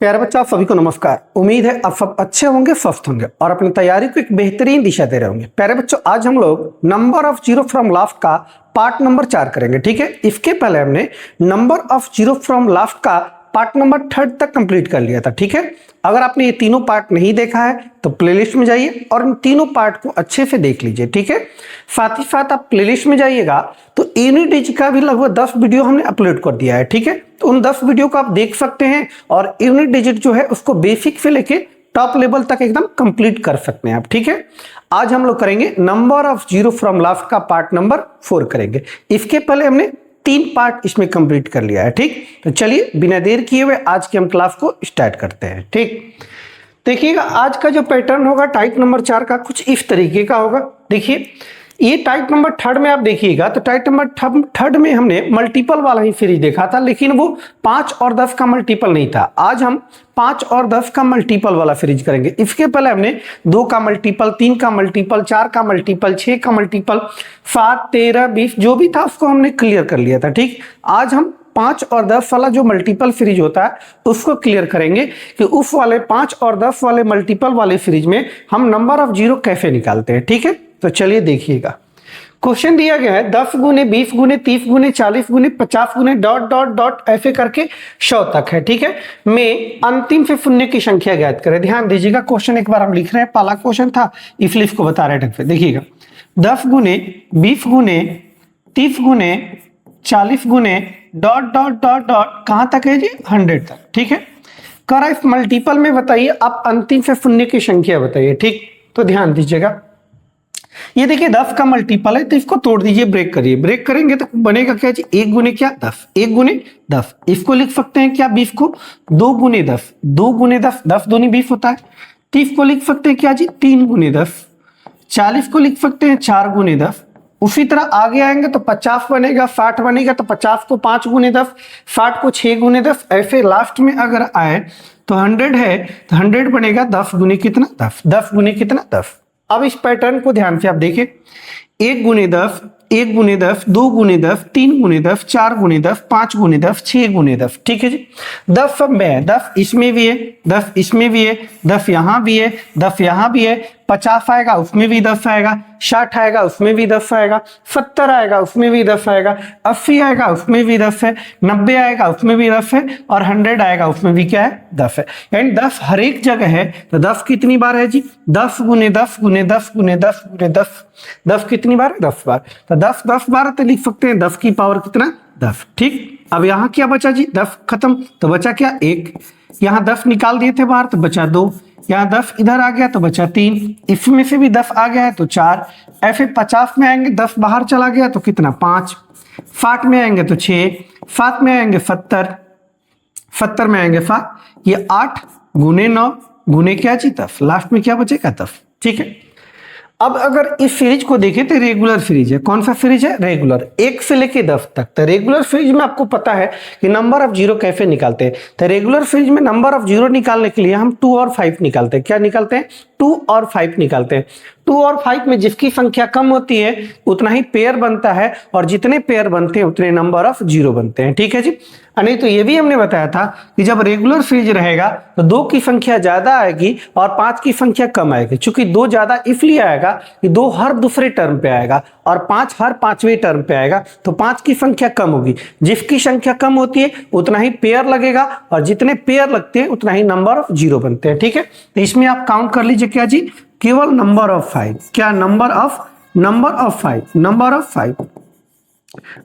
प्यारे बच्चों, आप सभी को नमस्कार। उम्मीद है आप सब अच्छे होंगे, स्वस्थ होंगे और अपनी तैयारी को एक बेहतरीन दिशा दे रहे होंगे। प्यारे बच्चों, आज हम लोग number of zero from last का पार्ट नंबर 4 करेंगे। ठीक है, इसके पहले हमने number of zero from last का पार्ट नंबर 3 तक कंप्लीट कर लिया था। ठीक है, अगर आपने ये तीनों पार्ट नहीं देखा है तो प्लेलिस्ट में जाइए और इन तीनों पार्ट को अच्छे से देख लीजिए। ठीक है, साथ ही साथ आप प्लेलिस्ट में जाइएगा तो यूनिट डिजिट का भी लगभग 10 वीडियो हमने अपलोड कर दिया है। ठीक है, तो उन 10 वीडियो को आप देख सकते हैं और यूनिट डिजिट जो है उसको बेसिक से लेके टॉप लेवल तक एकदम कंप्लीट कर सकते हैं आप। ठीक है, आज हम लोग करेंगे number of zero from last का पार्ट नंबर 4 करेंगे। इसके पहले हमने 3 पार्ट इसमें कंप्लीट कर लिया है। ठीक, तो चलिए बिना देर किए हुए आज की हम क्लास को स्टार्ट करते हैं। ठीक, देखिएगा आज का जो पैटर्न होगा टाइप नंबर 4 का कुछ इस तरीके का होगा। देखिए, ये टाइप नंबर 3 में आप देखिएगा तो टाइप नंबर 3 में हमने मल्टीपल वाला ही सीरीज देखा था, लेकिन वो 5 और 10 का मल्टीपल नहीं था। आज हम 5 और 10 का मल्टीपल वाला सीरीज करेंगे। इसके पहले हमने 2 का मल्टीपल, 3 का मल्टीपल, 4 का मल्टीपल, 6 का मल्टीपल, 7, 13, 20 जो भी था उसको हमने क्लियर कर लिया था। ठीक, आज हम 5 और 10 वाला जो मल्टीपल सीरीज होता है उसको क्लियर करेंगे कि उस वाले 5 और 10 वाले मल्टीपल वाले सीरीज में हम नंबर ऑफ जीरो कैसे निकालते हैं। ठीक है, तो चलिए देखिएगा। क्वेश्चन दिया गया है 10 गुने 20 गुने 30 गुने 40 गुने 50 गुने डॉट डॉट डॉट ऐसे करके 100 तक है। ठीक है, में अंतिम से शून्य की संख्या ज्ञात करें। ध्यान दीजिएगा, क्वेश्चन एक बार हम लिख रहे हैं, पहला क्वेश्चन था इसलिए इसको बता रहे ढंग से। देखिएगा, 10 गुने 20 गुने 30 गुने 40 गुने डॉट डॉट डॉट डॉट कहां तक है जी? 100 तक। ठीक है, करा इस मल्टीपल में बताइए, आप अंतिम से शून्य की संख्या बताइए। ठीक, तो ध्यान दीजिएगा, ये देखिए 10 का मल्टीपल है तो इसको तोड़ दीजिए, ब्रेक करिए। ब्रेक करेंगे तो बनेगा क्या जी? 1 गुने क्या? 10। 1 गुने 10। इसको लिख सकते हैं क्या? 20 को 2 गुने 10। 2 गुने 10, 10 दूनी 20 होता है। 30 को लिख सकते हैं क्या जी? 3 गुने 10। 40 को लिख सकते हैं 4 गुने 10। उसी तरह आगे आएंगे तो 50 बनेगा, 60 बनेगा तो 50 को 5 गुने 10, 60 को 6 गुने 10। ऐसे लास्ट में अगर आए तो 100 है तो 100 बनेगा 10 गुने कितना? 10। 10 गुने कितना? 10। अब इस पैटर्न को ध्यान से आप देखें, 1 गुने 10, 1 गुने 10, 2 गुने 10, 3 गुने 10, 4 गुने 10, 5 गुने 10, 6 गुने 10। ठीक है जी, 10 सब में है, 10 इसमें भी है, 10 इसमें भी है, 10 यहाँ भी है, 10 यहाँ भी है, 50 आएगा उसमें भी 10 आएगा, 60 आएगा उसमें भी 10 आएगा, 70 आएगा उसमें भी 10 आएगा, 80 आएगा उसमें भी 10 है, 90 आएगा उसमें भी 10 है और 100 आएगा उसमें भी क्या है? 10 है। यानी 10 हर एक जगह है। तो 10 कितनी बार है जी? 10 गुने 10 गुने 10 गुने 10 गुने 10। 10 कितनी बार? 10 बार। तो 10 10 बार तो लिख सकते हैं 10 की पावर कितना? 10। ठीक, अब यहाँ क्या बचा जी? 10 खत्म तो बचा क्या? 1। यहाँ 10 निकाल दिए थे बाहर तो बचा 2। यहाँ 10 इधर आ गया तो बचा 3। इसमें से भी 10 आ गया है तो 4। ऐसे 50 में आएंगे 10 बाहर चला गया तो कितना? 5। 60 में आएंगे तो 6। 7 में आएंगे 70। 70 में आएंगे 7। ये 8 गुने 9 गुने क्या जी? 10। लास्ट में क्या बचेगा? 10। ठीक है, अब अगर इस सीरीज को देखें तो रेगुलर सीरीज है। कौन सा सीरीज है? रेगुलर। 1 से लेके 10 तक। तो रेगुलर सीरीज में आपको पता है कि नंबर ऑफ जीरो कैसे निकालते हैं। तो रेगुलर सीरीज में नंबर ऑफ जीरो निकालने के लिए हम 2 और 5 निकालते हैं। क्या निकालते हैं? 2 और 5 निकालते हैं। 2 और 5 में जिसकी संख्या कम होती है उतना ही पेयर बनता है और जितने पेयर बनते हैं उतने नंबर ऑफ जीरो बनते हैं। ठीक है जी, नहीं तो ये भी हमने बताया था कि जब रेगुलर सीरीज रहेगा तो 2 की संख्या ज्यादा आएगी और 5 की संख्या कम आएगी। चूंकि 2 ज्यादा इसलिए आएगा कि 2 हर दूसरे टर्म पे आएगा और 5 हर 5वें टर्म पे आएगा, तो 5 की संख्या कम होगी। जिसकी संख्या कम होती है उतना ही पेयर लगेगा और जितने पेयर लगते हैं उतना ही नंबर ऑफ जीरो बनते हैं। ठीक है, तो इसमें आप काउंट कर लीजिए क्या जी? केवल नंबर ऑफ 5। क्या? Number of 5। Number of 5।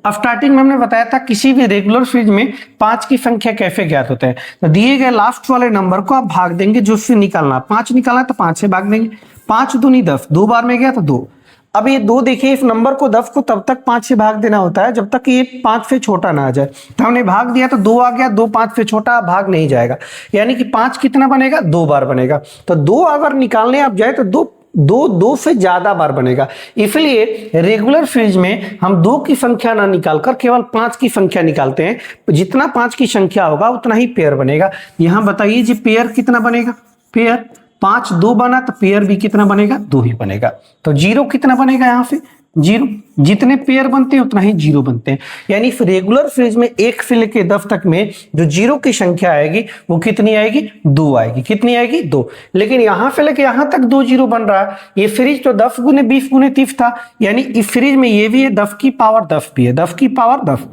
अब स्टार्टिंग में हमने बताया था किसी भी रेगुलर सीरीज में 5 की संख्या कैसे ज्ञात होता है। तो दिए गए लास्ट वाले नंबर को आप भाग देंगे, जो उससे निकालना 5 निकालना तो 5 से भाग देंगे। 5 दूनी 10, 2 बार में गया तो 2। अब ये 2 देखिए, इस नंबर को 10 को तब तक 5 से भाग देना होता है जब तक ये 5 से छोटा ना आ जाए। तो हमने भाग दिया तो 2 आ गया, 2 5 से छोटा भाग नहीं जाएगा, यानी कि 5 कितना बनेगा? 2 बार बनेगा। तो 2 अगर निकालने आप जाए तो 2 से ज्यादा बार बनेगा। इसलिए रेगुलर सीरीज में हम 2 की संख्या ना निकालकर केवल 5 की संख्या निकालते हैं। जितना 5 की संख्या होगा उतना ही पेयर बनेगा। यहां बताइए जी पेयर कितना बनेगा? पेयर 5 2 बना तो पेयर भी कितना बनेगा? 2 ही बनेगा। तो जीरो कितना बनेगा? यहां से जीरो, जितने पेयर बनते हैं उतना ही जीरो बनते हैं। यानी रेगुलर फ्रिज में एक से लेके 10 तक में जो जीरो की संख्या आएगी वो कितनी आएगी, 2 आएगी। कितनी आएगी, 2। लेकिन यहां से लेके यहां तक 2 जीरो बन रहा है। ये फ्रिज तो 10 गुने 20 गुने 30 था, यानी इस फ्रिज में ये भी है 10 की पावर 10 भी है, 10 की पावर 10।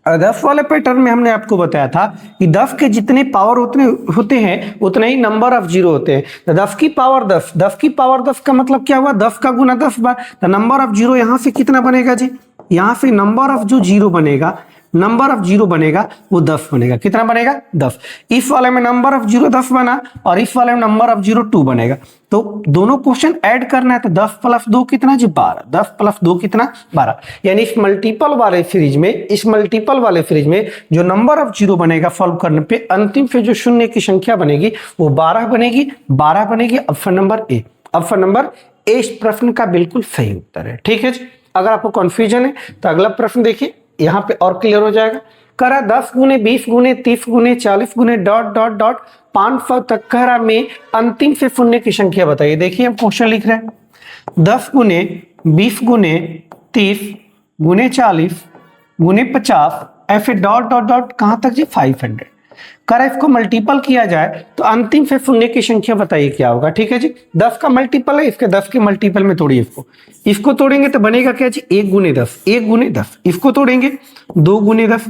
10 वाले पैटर्न में हमने आपको बताया था कि 10 के जितने पावर उतने होते हैं उतने ही नंबर ऑफ जीरो होते हैं। तो 10 की पावर 10, 10 की पावर 10 का मतलब क्या हुआ, 10 का गुना 10 बार। तो नंबर ऑफ जीरो यहां से कितना बनेगा जी, यहां से नंबर ऑफ जो जीरो बनेगा, नंबर ऑफ जीरो बनेगा वो 10 बनेगा। कितना बनेगा, 10। इस वाले में नंबर ऑफ जीरो 10 बना और इस वाले में नंबर ऑफ जीरो 2 बनेगा। तो दोनों क्वेश्चन ऐड करना है तो 10 प्लस 2 कितना जी, 12। 10 प्लस 2 कितना, 12। यानी इस मल्टीपल वाले फ्रिज में, इस मल्टीपल वाले फ्रिज में जो नंबर ऑफ जीरो बनेगा सॉल्व करने पे, अंतिम पे जो शून्य की संख्या बनेगी वो 12 बनेगी। 12 बनेगी। Option number A, option number A इस प्रश्न का बिल्कुल सही उत्तर है। ठीक है जी। अगर आपको कंफ्यूजन है तो अगला प्रश्न देखिए, यहां पे और क्लियर हो जाएगा। करा 10 गुने 20 गुने 30 गुने 40 गुने डॉट डॉट डॉट 500 तक करा में अंतिम से शून्य की संख्या बताइए। देखिए हम क्वेश्चन लिख रहे हैं 10 गुने 20 गुने 30 गुने 40 गुने 50 ऐसे डॉट डॉट डॉट कहां तक जी, 500। करा इसको मल्टीपल किया जाए तो अंतिम से शून्य की संख्या बताइए क्या होगा। ठीक है जी। 10 का मल्टीपल है, इसके 10 के मल्टीपल में तोड़िए इसको तोड़ेंगे तो बनेगा क्या जी, 1 गुने 10, 1 गुने 10। इसको तोड़ेंगे 2 गुने 10,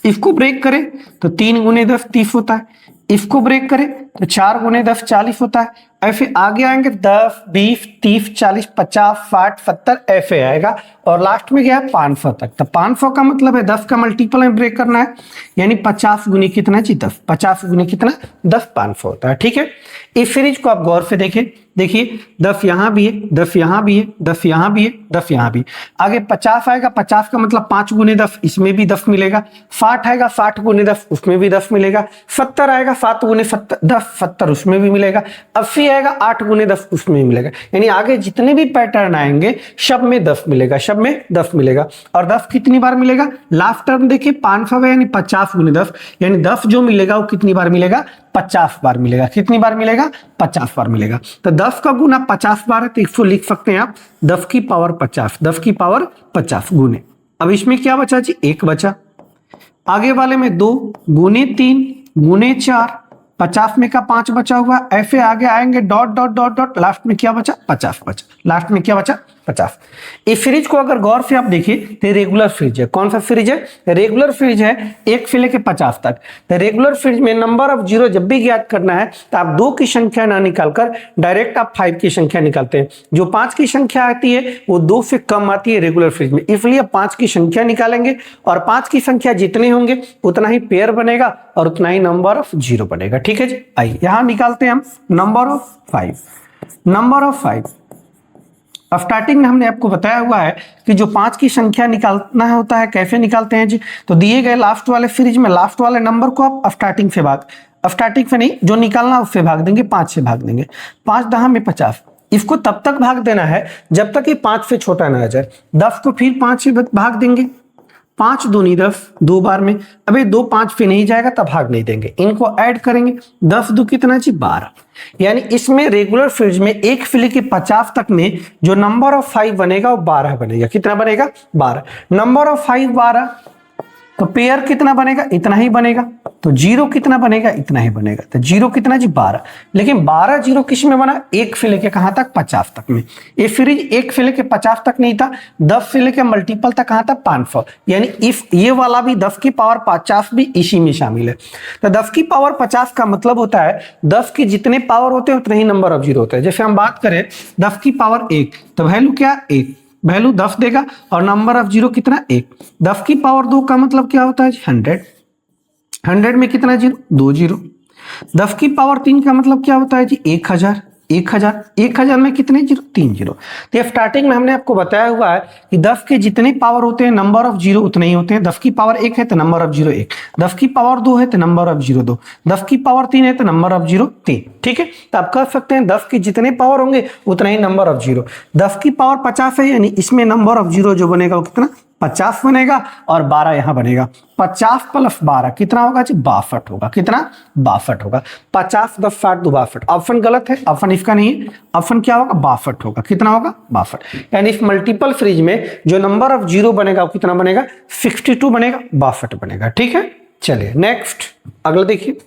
इसको ब्रेक करें तो 3 गुने 10 30 होता है, इसको ब्रेक करें तो 4 गुने 10 40 होता है। ऐसे आगे आएंगे 10 20 30 40 50 60 70 ऐसे आएगा और लास्ट में गया 500 तक। तो 500 का मतलब है 10 का मल्टीपल में ब्रेक करना है, यानी 50 गुने कितना जी, 10। 50 गुने कितना, 10, 500 होता है। ठीक है। इस सीरीज को आप गौर से देखें, देखिए 10 यहां भी है, 10 यहां भी है, 10 यहां भी है, 10 यहां भी। आगे 50 आएगा, 50 का मतलब 5 गुने 10, इसमें भी 10 मिलेगा। 60 आएगा, 60 गुने 10, उसमें भी 10 मिलेगा। 70 आएगा, 7 गुने 10, 70 उसमें भी मिलेगा। 80 आएगा, 8 गुने 10 उसमें भी मिलेगा। यानी आगे जितने भी पैटर्न आएंगे सब में 10 मिलेगा, सब में 10 मिलेगा। और 10 कितनी बार मिलेगा, लास्ट टर्म देखिए 500 है, यानी 50 गुने 10, यानी 10 जो मिलेगा वो कितनी बार मिलेगा, 50 बार मिलेगा। कितनी बार मिलेगा, 50 बार मिलेगा। तो 10 का गुना 50 बार है तो इसको लिख सकते हैं आप 10 की पावर 50, 10 की पावर 50 गुने। अब इसमें क्या बचा जी, 1 बचा। आगे वाले में 2 गुने 3 गुने 4, 50 में का 5 बचा हुआ। ऐसे आगे आएंगे dot dot dot dot, last में क्या बचा, 50 बचा। लास्ट में क्या बचा, 50। इस फ्रिज को अगर गौर से आप देखिए तो रेगुलर फ्रिज है। कौन सा फ्रिज है, रेगुलर फ्रिज है, 1 से लेके 50 तक। तो रेगुलर फ्रिज में नंबर ऑफ जीरो जब भी ज्ञात करना है तो आप 2 की संख्या ना निकालकर डायरेक्ट आप 5 की संख्या निकालते हैं। जो 5 की संख्या आती है वो 2 से कम आती है रेगुलर फ्रिज में, इसलिए 5 की संख्या निकालेंगे और 5 की संख्या जितने होंगे उतना ही पेयर बनेगा और उतना ही नंबर ऑफ जीरो बनेगा। ठीक है जी। आइए यहां निकालते हैं हम नंबर ऑफ 5। नंबर ऑफ 5 अब स्टार्टिंग में हमने आपको बताया हुआ है कि जो 5 की संख्या निकालना होता है कैसे निकालते हैं जी। तो दिए गए लास्ट वाले फ्रिज में लास्ट वाले नंबर को आप स्टार्टिंग से स्टार्टिंग से नहीं, जो निकालना उससे भाग देंगे, 5 से भाग देंगे। 5 10 में 50, इसको तब तक भाग देना है जब तक ये 5 से छोटा ना आ जाए। 10 को फिर 5 से भाग देंगे, 5 दूनी 10, 2 बार में। अबे 2 5 पे नहीं जाएगा तब भाग नहीं देंगे, इनको ऐड करेंगे। 10 दो कितना जी, 12। यानी इसमें रेगुलर फ्रिज में 1 से लेके 50 तक में जो नंबर ऑफ 5 बनेगा वो 12 बनेगा। कितना बनेगा, 12। नंबर ऑफ 5 12, तो पेयर कितना बनेगा, इतना ही बनेगा। तो जीरो कितना बनेगा, इतना ही बनेगा। तो जीरो कितना जी, 12। लेकिन 12 जीरो किस में बना, 1 से लेके कहां तक, 50 तक में। ये फ्रिज 1 से लेके 50 तक नहीं था, 10 से लेके मल्टीपल तक कहां तक, 500। यानी इफ ये वाला भी 10 की पावर 50 भी इसी में शामिल है। तो 10 की पावर 50 का मतलब होता है 10 की जितने पावर होते हैं उतने ही नंबर ऑफ जीरो होते हैं। जैसे हम बात करें 10 की पावर 1, तो वैल्यू क्या, 1, वैल्यू 10 देगा और नंबर ऑफ जीरो कितना, 1। 10 की पावर 2 का मतलब क्या होता है, 100। 100 में कितना जीरो, 2 जीरो। 10 की पावर 3 का मतलब क्या होता है जी, 1000। 1000 में कितने जीरो, 3 जीरो। तो स्टार्टिंग में हमने आपको बताया हुआ है कि 10 के जितने पावर होते हैं नंबर ऑफ जीरो उतने ही होते हैं। 10 की पावर 1 है तो नंबर ऑफ जीरो 1, 10 की पावर 2 है तो नंबर ऑफ जीरो 2, 10 की पावर 3 है तो नंबर ऑफ जीरो 3। ठीक है। तो आप कह सकते हैं 10 के जितने पावर होंगे उतना ही नंबर ऑफ जीरो। 10 की पावर 50 है, यानी इसमें नंबर ऑफ जीरो जो बनेगा वो कितना, 50 बनेगा और 12 यहां बनेगा। 50 प्लस 12 कितना होगा जी? 62 होगा। कितना? 62 होगा। 50 10 60 2 62। ऑप्शन गलत है, ऑप्शन इसका नहीं है। ऑप्शन क्या होगा? 62 होगा। कितना होगा? 62। यानी इस मल्टीपल फ्रिज में जो नंबर ऑफ जीरो बनेगा वो कितना बनेगा? 62 बनेगा, 62 बनेगा। ठीक है, चलिए नेक्स्ट अगला देखिए।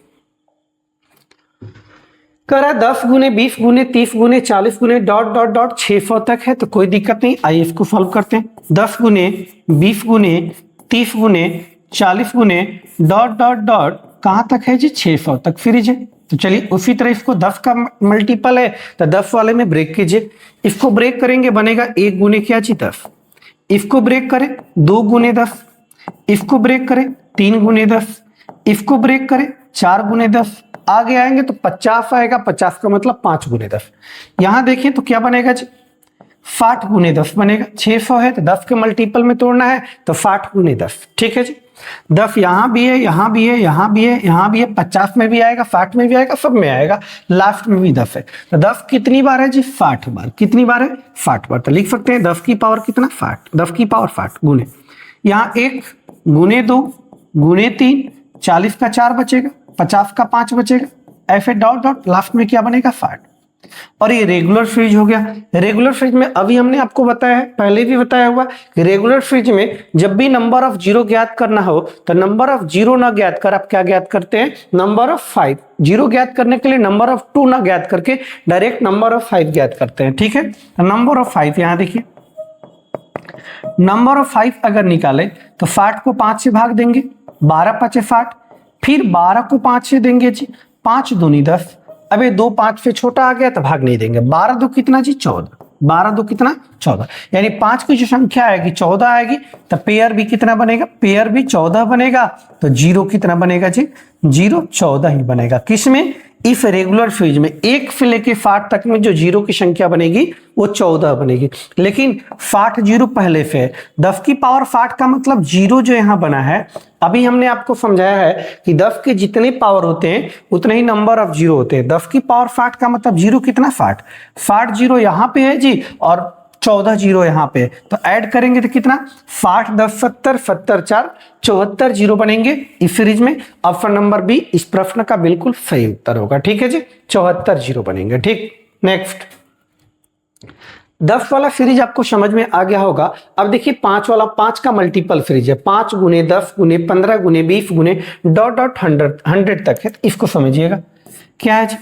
कह रहा है 10 गुने 20 गुने 30 गुने 40 गुने डॉट डॉट डॉट 600 तक है, तो कोई दिक्कत नहीं, आइए इसको सॉल्व करते हैं। 10 गुने 20 गुने 30 गुने 40 गुने डॉट डॉट डॉट कहां तक है जी? 600 तक फ्रिज है। तो चलिए उसी तरह इसको 10 का मल्टीपल है तो 10 वाले में ब्रेक कीजिए। इसको ब्रेक करेंगे बनेगा 1 गुने क्या जी? 10। इसको ब्रेक करें 2 गुने 10। इसको ब्रेक करें 3 गुने 10। इसको ब्रेक करें 4 गुने 10। आगे आएंगे तो 50 आएगा, 50 का मतलब 5 गुने 10। यहां देखिए तो क्या बनेगा जी? 60 गुने 10 बनेगा। 600 है तो 10 के मल्टीपल में तोड़ना है तो 60 गुने 10। ठीक है जी। 10 यहां भी है, यहां भी है, यहां भी है, यहां भी है, 50 में भी आएगा, 60 में भी आएगा, सब में आएगा, लास्ट में भी 10 है। तो 10 कितनी बार है जी? 60 बार। कितनी बार है? 60 बार। तो लिख सकते हैं 10 की पावर कितना? 60। 10 की पावर 60 गुने यहाँ 1 गुने 2 गुने 3, 40 का 4 बचेगा, 50 का 5 बचेगा, ऐसे डॉट डॉट लास्ट में क्या बनेगा? 60। और ये रेगुलर फ्रिज हो गया। रेगुलर फ्रिज में अभी हमने आपको बताया है, पहले भी बताया हुआ कि रेगुलर फ्रिज में जब भी नंबर ऑफ जीरो ज्ञात करना हो तो नंबर ऑफ जीरो ना ज्ञात कर आप क्या ज्ञात करते हैं? Number of 5। जीरो ज्ञात करने के लिए नंबर ऑफ 2 ना ज्ञात करके डायरेक्ट नंबर ऑफ 5 ज्ञात करते हैं। ठीक है, नंबर ऑफ 5 यहां देखिए, नंबर ऑफ 5 अगर निकाले तो 60 को 5 से भाग देंगे, 12 5 60, फिर 12 को 5 से देंगे जी, 5 दूनी 10। अबे 2 5 से छोटा आ गया तो भाग नहीं देंगे। 12 दो कितना जी? 14। 12 दो कितना? 14। यानी 5 की जो संख्या आएगी 14 आएगी, तो पेयर भी कितना बनेगा? पेयर भी 14 बनेगा। तो जीरो कितना बनेगा जी? जीरो 14 ही बनेगा। किसमें? इस रेगुलर फ्रिज में 1 से लेके 60 तक में जो जीरो की संख्या बनेगी वो 14 बनेगी। लेकिन 60 जीरो पहले से है। 10 की पावर 60 का मतलब जीरो जो यहां बना है, अभी हमने आपको समझाया है कि 10 के जितने पावर होते हैं उतने ही नंबर ऑफ जीरो होते हैं। 10 की पावर 60 का मतलब जीरो कितना? 60। 60 जीरो यहां पे है जी और 14 जीरो यहां पे, तो ऐड करेंगे तो कितना? 60 10 70 70 4 74 जीरो बनेंगे इस सीरीज में। ऑप्शन नंबर बी इस प्रश्न का बिल्कुल सही उत्तर होगा। ठीक है जी, 74 जीरो बनेंगे। ठीक, नेक्स्ट 10 वाला सीरीज आपको समझ में आ गया होगा। अब देखिए 5 वाला, 5 का मल्टीपल सीरीज है, 5 गुने 10 गुने 15 गुने 20 गुने डॉट डॉट 100 तक है। तो इसको समझिएगा क्या है जी?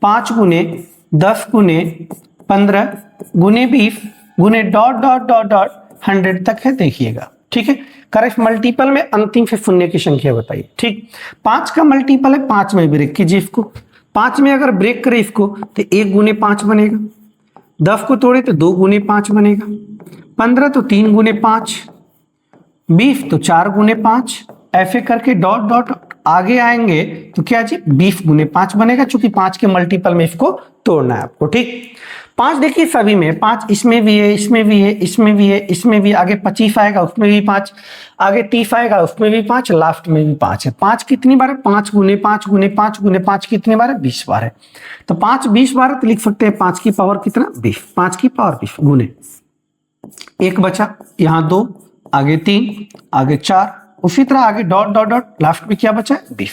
5 गुने 10 गुने 15 गुने 20 गुने डॉट डॉट डॉट डॉट 100 तक है, देखिएगा। ठीक है, करेक्ट मल्टीपल में अंतिम से शून्य की संख्या बताइए। ठीक, 5 का मल्टीपल है, 5 में ब्रेक कीजिए इसको। 5 में अगर ब्रेक करें इसको तो 1 गुने 5 बनेगा, 10 को तोड़े तो 2 गुने 5 बनेगा, 15 तो 3 गुने 5, 20 तो 4 गुने 5, ऐसे करके डॉट डॉट आगे आएंगे तो क्या जी? 20 गुने 5 बनेगा, चूंकि 5 के मल्टीपल में इसको तोड़ना है आपको। ठीक, 5 देखिए सभी में, 5 इसमें भी है, इसमें भी है, इसमें भी है, इसमें भी, आगे 25 आएगा उसमें भी 5, आगे 30 आएगा उसमें भी 5, लास्ट में भी 5 है। 5 कितनी बार है? 5 गुने 5 गुने 5 गुने 5 कितनी बार है? 20 बार है। तो 5 20 बार है तो लिख सकते हैं 5 की पावर कितना? 20। 5 की पावर 20 गुने 1 बचा, यहाँ 2, आगे 3, आगे 4, उसी तरह आगे डॉट डॉट डॉट, लास्ट में क्या बचा है? 20।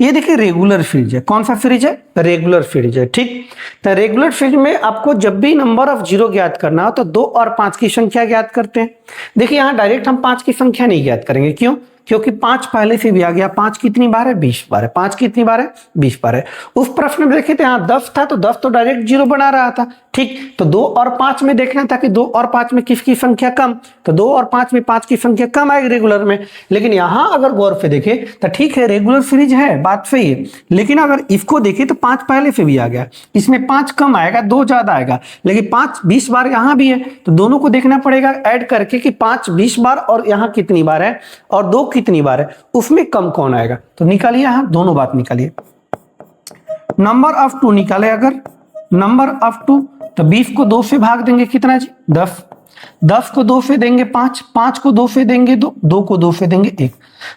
ये देखिए रेगुलर फ्रिज है। कौन सा फ्रिज है? रेगुलर फ्रिज है। ठीक, तो रेगुलर फ्रिज में आपको जब भी नंबर ऑफ जीरो ज्ञात करना हो तो 2 और 5 की संख्या ज्ञात करते हैं। देखिए यहां डायरेक्ट हम 5 की संख्या नहीं ज्ञात करेंगे। क्यों? क्योंकि 5 पहले से भी आ गया। 5 कितनी बार है? 20 बार है। 5 कितनी बार है? 20 बार है। उस प्रश्न में देखे थे यहाँ 10 था तो 10 तो डायरेक्ट जीरो बना रहा था। ठीक, तो 2 और 5 में देखना था कि 2 और 5 में किसकी संख्या कम, तो 2 और 5 में 5 की संख्या कम आएगी रेगुलर में। लेकिन यहां अगर गौर से देखे तो ठीक है रेगुलर फ्रिज है, बात सही है, लेकिन अगर इसको देखे तो 5 पहले से भी आ गया, इसमें 5 कम आएगा, 2 ज्यादा आएगा, लेकिन 5 20 बार यहां भी है, तो दोनों को देखना पड़ेगा ऐड करके कि 5 20 बार और यहां कितनी बार है और 2 कितनी बार है, उसमें कम कौन आएगा। तो निकालिए, यहां दोनों बात निकालिए। नंबर ऑफ 2 निकाले, अगर नंबर ऑफ 2 तो 20 को 2 से भाग देंगे कितना जी? 10। 10 को 2 से देंगे 5, 5 को 2 से देंगे 2, 2 को 2 से देंगे 1,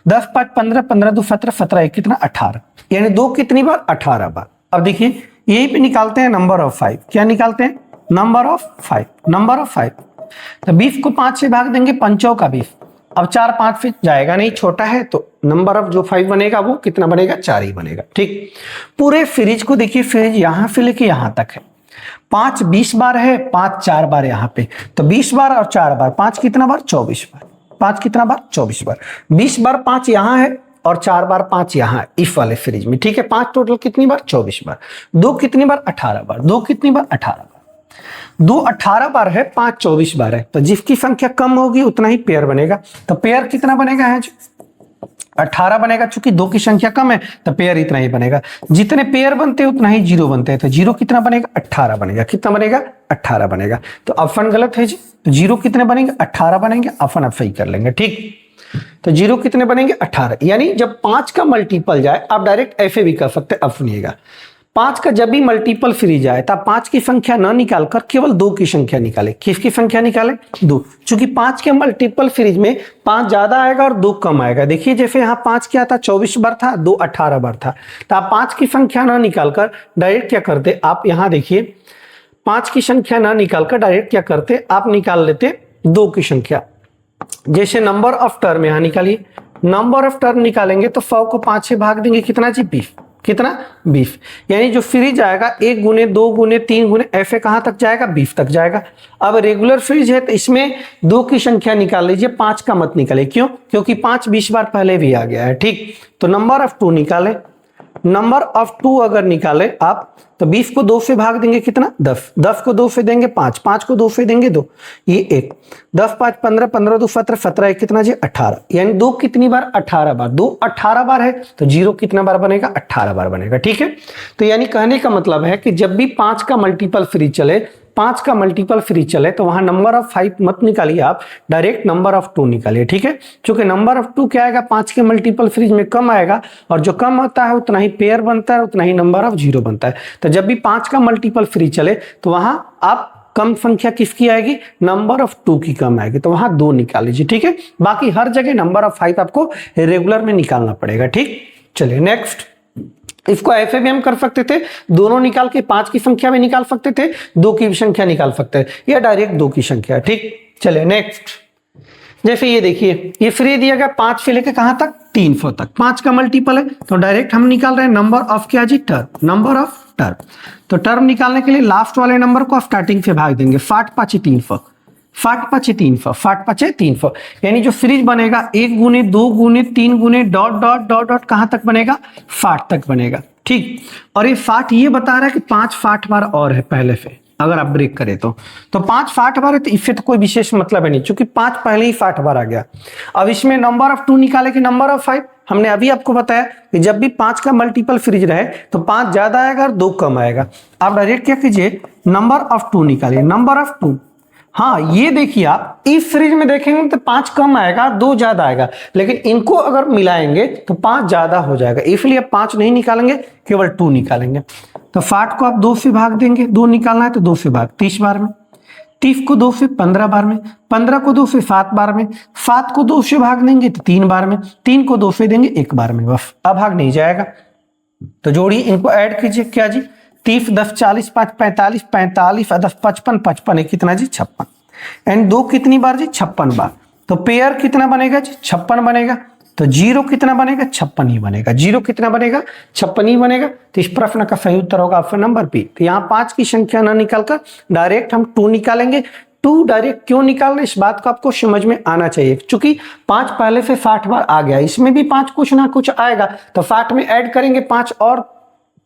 10 5 15, 15 2 17, 17 1 कितना? 18, यानी 2 कितनी बार? 18 बार। अब देखिए यही पे निकालते हैं नंबर ऑफ 5। क्या निकालते हैं? Number of 5। नंबर ऑफ 5 तो 20 को 5 से भाग देंगे, 5 का 20। अब 4 5 फिर जाएगा नहीं, छोटा है, तो नंबर ऑफ जो 5 बनेगा वो कितना बनेगा, 4 ही बनेगा। ठीक, पूरे फ्रिज को देखिए, फ्रिज यहां से लेके यहां तक है, 5 20 बार है, 5 4 बार यहां पे, तो 20 बार और 4 बार, 5 कितना बार, 24 बार, 5 कितना बार, 24 बार, 20 बार 5 यहां है और 4 बार 5 यहां है इफ वाले फ्रिज में। ठीक है, 5 टोटल कितनी बार, 24 बार, 2 कितनी बार, 18 बार, 2 कितनी बार, 18 बार, 2 18 बार है, 5 24 बार है, तो जिसकी संख्या कम होगी उतना ही पेयर बनेगा। तो पेयर कितना बनेगा है, 18 बनेगा, चूंकि 2 की संख्या कम है तो पेयर इतना ही बनेगा। जितने पेयर बनते हैं उतना ही जीरो बनते हैं, तो जीरो कितना बनेगा, 18 बनेगा। कितना बनेगा, 18 बनेगा। तो ऑप्शन गलत है जी, तो जीरो कितने बनेंगे, 18 बनेंगे, ऑप्शन आप सही कर लेंगे। ठीक, तो जीरो कितने बनेंगे, 18। यानी जब 5 का मल्टीपल जाए, आप डायरेक्ट ऐसे भी कर सकते हैं, अब सुनिएगा, 5 का जब भी मल्टीपल फ्रिज आए तब 5 की संख्या ना निकालकर केवल 2 की संख्या निकाले। किसकी संख्या निकाले, 2, क्योंकि 5 के मल्टीपल फ्रिज में 5 ज्यादा आएगा और 2 कम आएगा। देखिए जैसे यहाँ 5 क्या था, 24 बार था, 2 18 बार था, तो आप 5 की संख्या ना निकालकर डायरेक्ट क्या करते, आप यहाँ देखिए 5 की संख्या ना निकालकर डायरेक्ट क्या करते, आप निकाल लेते 2 की संख्या। जैसे नंबर ऑफ टर्म यहाँ निकालिए, नंबर ऑफ टर्म निकालेंगे तो 100 को 5 से भाग देंगे, कितना जी, 20। कितना, 20। यानी जो फ्रिज आएगा 1 गुने 2 गुने 3 गुने ऐसे कहां तक जाएगा, 20 तक जाएगा। अब रेगुलर फ्रिज है तो इसमें 2 की संख्या निकाल लीजिए, 5 का मत निकाले, क्यों, क्योंकि 5 20 बार पहले भी आ गया है। ठीक, तो नंबर ऑफ 2 निकाले, नंबर ऑफ 2 अगर निकाले आप तो 20 को 2 से भाग देंगे, कितना, 10, 10 को 2 से देंगे 5, 5 को 2 से देंगे 2, ये 1, 10 5 15, 15 2 17, 17 1 कितना जी, 18। यानी 2 कितनी बार, 18 बार, 2 18 बार है तो जीरो कितना बार बनेगा, 18 बार बनेगा। ठीक है, तो यानी कहने का मतलब है कि जब भी 5 का मल्टीपल फ्रिज चले, 5 का मल्टीपल फ्रिज चले तो वहां नंबर ऑफ 5 मत निकालिए, आप डायरेक्ट नंबर ऑफ 2 निकालिए। ठीक है, क्योंकि नंबर ऑफ 2 क्या आएगा, 5 के मल्टीपल फ्रिज में कम आएगा, और जो कम होता है उतना ही पेयर बनता है, उतना ही नंबर ऑफ 0 बनता है। तो जब भी 5 का मल्टीपल फ्रिज चले तो वहां आप कम संख्या किसकी आएगी, नंबर ऑफ 2 की कम आएगी, तो वहां 2 निकाल लीजिए। ठीक है, बाकी हर जगह नंबर ऑफ 5 आपको रेगुलर में निकालना पड़ेगा। ठीक, चलिए नेक्स्ट, इसको ऐसे भी हम कर सकते थे, दोनों निकाल के 5 की संख्या भी निकाल सकते थे, 2 की भी संख्या निकाल सकते हैं, या डायरेक्ट 2 की संख्या। ठीक, चलिए नेक्स्ट, जैसे ये देखिए, ये फ्री दिया गया 5 से लेकर कहां तक, 300 तक, 5 का मल्टीपल है तो डायरेक्ट हम निकाल रहे हैं नंबर ऑफ क्या जी, टर्म, नंबर ऑफ टर्म। तो टर्म निकालने के लिए लास्ट वाले नंबर को स्टार्टिंग से भाग देंगे, 60 5 300, 60 5 300, 60 5 300, यानी जो फ्रिज बनेगा 1 गुने 2 गुने 3 गुने डॉट डॉट डॉट डॉट कहां तक बनेगा, 60 तक बनेगा। ठीक, और ये 60 ये बता रहा है कि 5 60 बार और है पहले से, अगर आप ब्रेक करें तो 5 60 बार है, तो इससे तो कोई विशेष मतलब है नहीं, क्योंकि 5 पहले ही 60 बार आ गया। अब इसमें नंबर ऑफ 2 निकाले कि नंबर ऑफ 5, हमने अभी आपको बताया कि जब भी 5 का मल्टीपल फ्रिज रहे तो 5 ज्यादा आएगा और 2 कम आएगा। आप डायरेक्ट क्या कीजिए, नंबर ऑफ 2 निकालिए, नंबर ऑफ 2। हाँ, ये देखिए आप इस फ्रिज में देखेंगे तो 5 कम आएगा, 2 ज्यादा आएगा, लेकिन इनको अगर मिलाएंगे तो 5 ज्यादा हो जाएगा, इसलिए 5 नहीं निकालेंगे, केवल 2 निकालेंगे। तो 60 को आप 2 से भाग देंगे, 2 निकालना है तो 2 से भाग, 30 बार में, 30 को 2 से 15 बार में, 15 को 2 से 7 बार में, 7 को 2 से भाग देंगे तो 3 बार में, 3 को 2 से देंगे 1 बार में, बस अब भाग नहीं जाएगा। तो जोड़िए, इनको ऐड कीजिए, क्या जी, 30 10 40 5 45, 45 10 55, 55 कितना जी, 56, एंड 2 कितनी बार जी, 56 बार। तो पेयर कितना बनेगा जी, 56 बनेगा। तो जीरो कितना बनेगा, 56 ही बनेगा। जीरो कितना बनेगा, 56 ही बनेगा। तो इस प्रश्न का सही उत्तर होगा ऑप्शन नंबर बी। तो यहाँ 5 की संख्या ना निकालकर डायरेक्ट हम 2 निकालेंगे। 2 डायरेक्ट क्यों निकालना, इस बात को आपको समझ में आना चाहिए, क्योंकि 5 पहले से 60 बार आ गया, इसमें भी 5 कुछ ना कुछ आएगा, तो 60 में ऐड करेंगे 5, और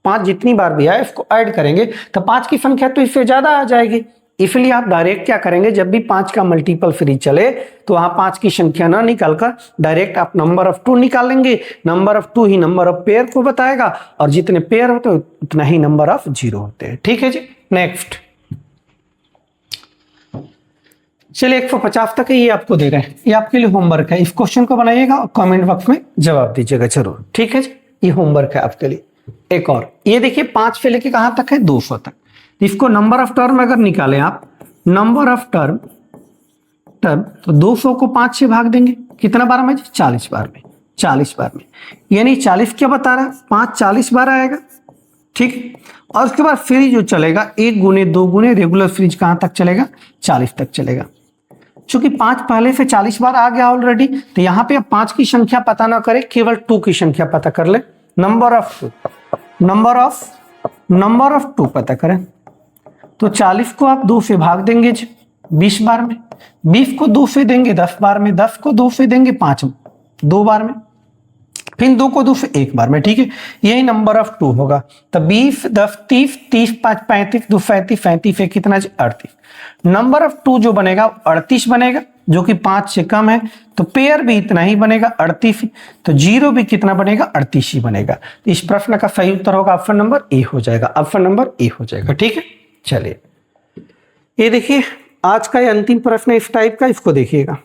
5 जितनी बार भी आए इसको ऐड करेंगे तो 5 की संख्या तो इससे ज्यादा आ जाएगी। इसलिए आप डायरेक्ट क्या करेंगे, जब भी 5 का मल्टीपल फ्रिज चले तो वहां 5 की संख्या ना निकालकर डायरेक्ट आप नंबर ऑफ 2 निकाल लेंगे। Number of 2 he number of pair को बताएगा, और जितने पेयर होते हैं उतना ही नंबर ऑफ 0 होते हैं। ठीक है जी, नेक्स्ट। चलिए 150 तक है, ये आपको दे रहे हैं, ये आपके लिए होमवर्क है। इस क्वेश्चन को बनाइएगा और कमेंट बॉक्स में जवाब दीजिएगा जरूर। ठीक है जी, ये होमवर्क है आपके लिए। एक और ये देखिए, 5 से लेके कहां तक है, 200 तक। इसको नंबर ऑफ टर्म अगर निकालें आप, नंबर ऑफ टर्म तो 200 को 5 से भाग देंगे, कितना बार में, 40 बार में, 40 बार में, यानी 40 क्या बता रहा है, 5 40 बार आएगा। ठीक, और उसके बाद फ्रिज जो चलेगा 1 गुने 2 गुने रेगुलर फ्रिज कहां तक चलेगा, 40 तक चलेगा। चूंकि 5 पहले से 40 बार आ गया ऑलरेडी, तो यहाँ पे अब 5 की संख्या पता ना करें, केवल 2 की संख्या पता कर ले। नंबर ऑफ 2 पता करें, तो 40 को आप 2 से भाग देंगे 20 बार में, 20 को 2 से देंगे 10 बार में, 10 को 2 से देंगे 2 बार में, फिर 2 को 2 से 1 बार में। ठीक है, यही नंबर ऑफ 2 होगा। तो 20, 10, 30, 30, 5, 35, 2, 35, 35 है कितना 38। नंबर ऑफ 2 जो बनेगा 38 बनेगा, जो कि 5 से कम है, तो पेयर भी इतना ही बनेगा 38, तो जीरो भी कितना बनेगा 38 ही बनेगा। तो इस प्रश्न का सही उत्तर होगा ऑप्शन नंबर ए हो जाएगा, ऑप्शन नंबर ए हो जाएगा। ठीक है, चलिए ये देखिए आज का ये अंतिम प्रश्न इस टाइप का, इसको देखिएगा।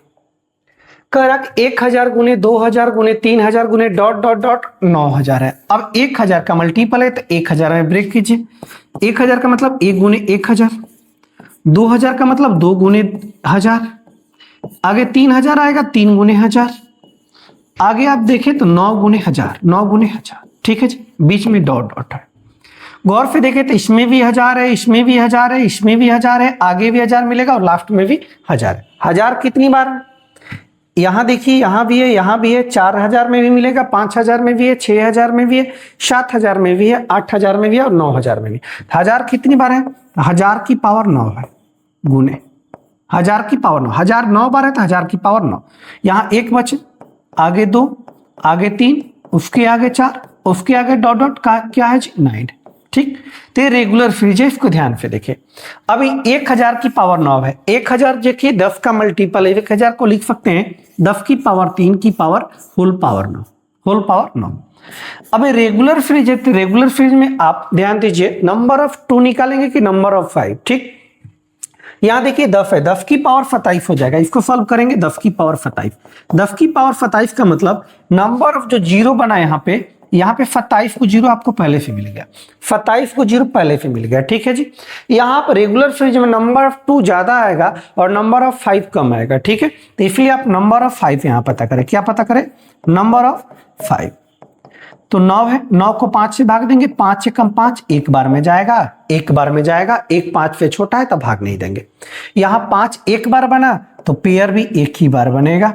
कर 1000 गुने 2000 गुने 3000 गुने डॉट डॉट डॉट 9000 है। अब 1000 का मल्टीपल है तो 1000 में ब्रेक कीजिए। 1000 का मतलब 1 गुने 1000, 2000 का मतलब 2 गुने 1000, आगे 3000 आएगा 3 गुने 1000, आगे आप देखें तो 9 गुने 1000, 9 गुने 1000। ठीक है जी, बीच में डॉट डॉट है। गौर से देखें तो इसमें भी 1000 है, इसमें भी 1000 है, इसमें भी 1000 है, आगे भी 1000 मिलेगा और लास्ट में भी 1000 है। 1000 कितनी बार है? यहां देखिए, यहां भी है, यहां भी है, 4000 में भी मिलेगा, 5000 में भी है, 6000 में भी है, 7000 में भी है, 8000 में भी है और 9000 में भी। 1000 कितनी बार है? 1000 की पावर 9 है, गुने 1000 की पावर 9, 1000 9 बार है तो 1000 की पावर 9। यहां 1 बचे, आगे 2, आगे 3, उसके आगे 4, उसके आगे डॉट डॉट का क्या है 9। ठीक, तो रेगुलर फ्रीज है, इसको ध्यान से देखिए। अभी 1000 की पावर 9 है, 1000 देखिए 10 का मल्टीपल है, 1000 को लिख सकते हैं 10 की पावर 3 की power whole power 9, whole power 9। अब रेगुलर फ्रीज है, तो रेगुलर फ्रीज में आप ध्यान दीजिए नंबर ऑफ 2 निकालेंगे कि नंबर ऑफ 5। ठीक, यहां देखिए 10 है, 10 की पावर 27 हो जाएगा, इसको सॉल्व करेंगे 10 की पावर 27। 10 की पावर 27 का मतलब नंबर ऑफ जो जीरो बना यहाँ पे 27 को जीरो आपको पहले से मिल गया, 27 को जीरो पहले से मिल गया। ठीक है जी, यहाँ पर रेगुलर फ्रीज में नंबर ऑफ 2 ज्यादा आएगा और नंबर ऑफ 5 कम आएगा। ठीक है, तो इसलिए आप नंबर ऑफ 5 यहाँ पता करें। क्या पता करें? Number of 5। तो 9 है, 9 को 5 से भाग देंगे, 5 से कम 5 एक बार में जाएगा, एक बार में जाएगा, 1 5 से छोटा है तो भाग नहीं देंगे। यहाँ 5 एक बार बना तो पेयर भी एक ही बार बनेगा,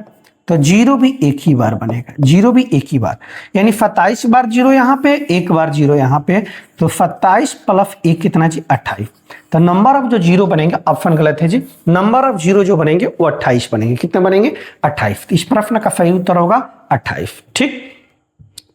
तो जीरो भी एक ही बार बनेगा, जीरो भी एक ही बार, यानी 27 बार जीरो यहाँ पे, एक बार जीरो यहाँ पे, तो 27 प्लस 1 कितना जी 28। तो नंबर ऑफ जो जीरो बनेंगे, ऑप्शन गलत है जी, नंबर ऑफ जीरो जो बनेंगे वो 28 बनेंगे। कितने बनेंगे? 28। इस प्रश्न का सही उत्तर होगा 28। ठीक,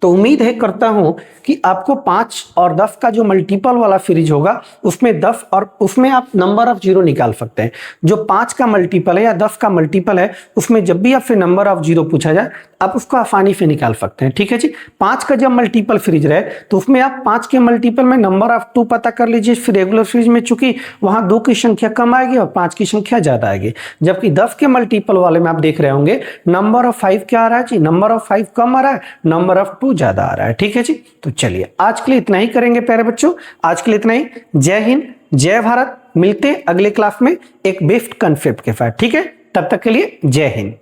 तो उम्मीद है करता हूं कि आपको 5 और 10 का जो मल्टीपल वाला सीरीज होगा उसमें 10 और उसमें आप नंबर ऑफ जीरो निकाल सकते हैं। जो 5 का मल्टीपल है या 10 का मल्टीपल है, उसमें जब भी आपसे नंबर ऑफ जीरो पूछा जाए आप उसको आसानी से निकाल सकते हैं। ठीक है जी, 5 का जब मल्टीपल सीरीज रहे तो उसमें आप 5 के मल्टीपल में नंबर ऑफ 2 पता कर लीजिए। फिर रेगुलर सीरीज में चूंकि वहां 2 की संख्या कम आएगी और 5 की संख्या ज्यादा आएगी, जबकि 10 के मल्टीपल वाले में आप देख रहे होंगे नंबर ऑफ 5 क्या आ रहा है जी, नंबर ऑफ 5 कम आ रहा है, नंबर ऑफ 2 ज्यादा आ रहा है। ठीक है जी, तो चलिए आज के लिए इतना ही करेंगे प्यारे बच्चों, आज के लिए इतना ही। जय हिंद, जय भारत। मिलते हैं अगले क्लास में एक बेस्ट कॉन्सेप्ट के साथ। ठीक है, तब तक के लिए जय हिंद।